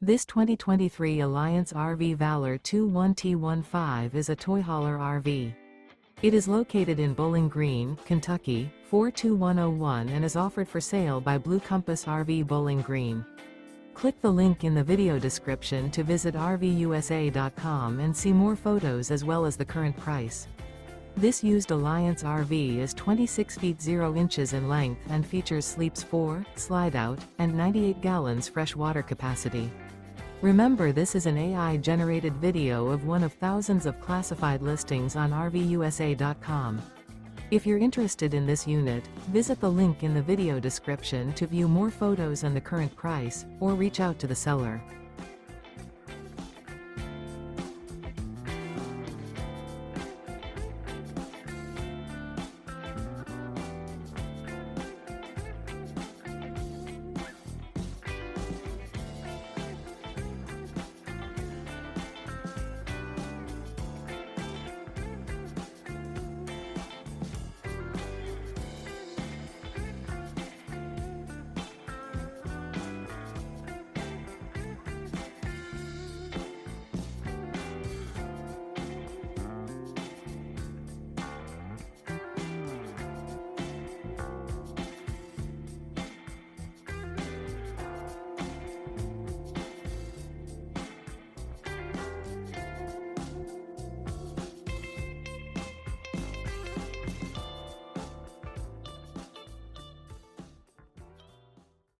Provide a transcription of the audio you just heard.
This 2023 Alliance RV Valor 21T15 is a toy hauler RV. It is located in Bowling Green, Kentucky, 42101 and is offered for sale by Blue Compass RV Bowling Green. Click the link in the video description to visit RVUSA.com and see more photos as well as the current price. This used Alliance RV is 26 feet 0 inches in length and features sleeps 4, slide-out, and 98 gallons fresh water capacity. Remember, this is an AI-generated video of one of thousands of classified listings on RVUSA.com. If you're interested in this unit, visit the link in the video description to view more photos and the current price, or reach out to the seller.